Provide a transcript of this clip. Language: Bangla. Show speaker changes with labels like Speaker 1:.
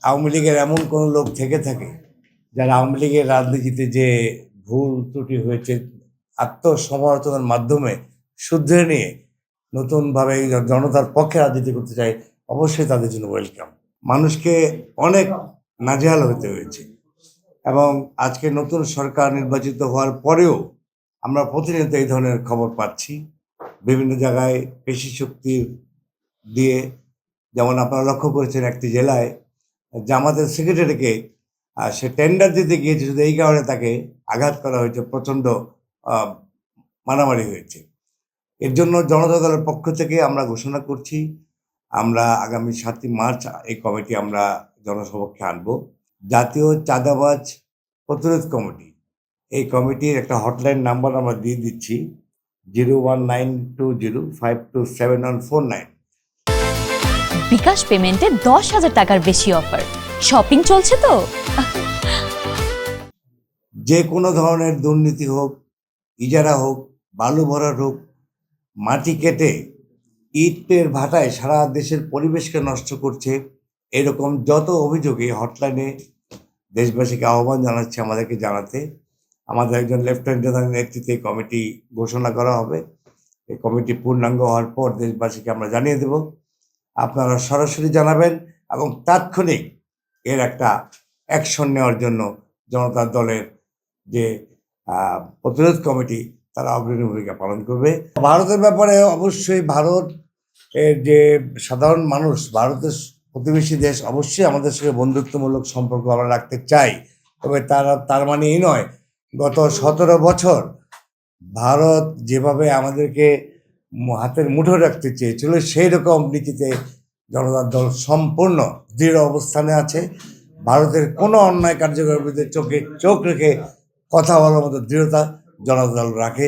Speaker 1: আওয়ামী লীগের এমন কোনো লোক থেকে থাকে যারা আওয়ামী লীগের রাজনীতিতে যে ভুল ত্রুটি হয়েছে আত্মসমালোচনার মাধ্যমে শুধরে নিয়ে নতুনভাবে এই জনতার পক্ষে রাজনীতি করতে চায়, অবশ্যই তাদের জন্য ওয়েলকাম। মানুষকে অনেক নাজেহাল হতে হয়েছে এবং আজকে নতুন সরকার নির্বাচিত হওয়ার পরেও আমরা প্রতিনিয়ত এই ধরনের খবর পাচ্ছি বিভিন্ন জায়গায় পেশি শক্তি দিয়ে। যেমন আপনারা লক্ষ্য করেছেন একটি জেলায় জামাতের সেক্রেটারিকে সে টেন্ডার দিতে গিয়েছে, শুধু এই কারণে তাকে আঘাত করা হয়েছে, প্রচণ্ড মারামারি হয়েছে। এর জন্য জনতা দলের পক্ষ থেকে আমরা ঘোষণা করছি, আমরা আগামী 7ই মার্চ এই কমিটি আমরা জনসমক্ষে আনব। জাতীয় চাঁদাবাজ প্রতিরোধ কমিটি, এই কমিটির একটা হটলাইন নাম্বার আমরা দিয়ে দিচ্ছি 01920527149।
Speaker 2: বিকাশ পেমেন্টে 10,000 টাকার বেশি অফার, শপিং চলছে তো।
Speaker 1: যে কোনো ধরনের দুর্নীতি হোক, ইজারা হোক, বালু ভরাট হোক, মাটি কেটে ইটের ভাটায় সারা দেশের পরিবেশকে নষ্ট করছে, এরকম যত অভিযোগে হটলাইনে দেশবাসীকে আহ্বান জানাচ্ছে আমাদেরকে জানাতে। আমাদের একজন লেফটেন্যান্ট জেনারেল নেতৃত্বে এই কমিটি ঘোষণা করা হবে। এই কমিটি পূর্ণাঙ্গ হওয়ার পর দেশবাসীকে আমরা জানিয়ে দেব। আপনারা সরাসরি জানাবেন এবং তাৎক্ষণিক এর একটা অ্যাকশন নেওয়ার জন্য জনতা দলের যে প্রতিরোধ কমিটি তারা অগ্রণী ভূমিকা পালন করবে। ভারতের ব্যাপারে অবশ্যই ভারত এর যে সাধারণ মানুষ, ভারতের প্রতিবেশী দেশ, অবশ্যই আমাদের সঙ্গে বন্ধুত্বমূলক সম্পর্ক আমরা রাখতে চাই। তবে তার মানে এই নয় গত 17 বছর ভারত যেভাবে আমাদেরকে হাতের মুঠো রাখতে চেয়েছিল, সেই রকম নীতিতে জনতা দল সম্পূর্ণ দৃঢ় অবস্থানে আছে। ভারতের কোনো অন্যায় কার্যকলাপের বিরুদ্ধে চোখে চোখ রেখে কথা বলার মতো দৃঢ়তা জনতা দল রাখে।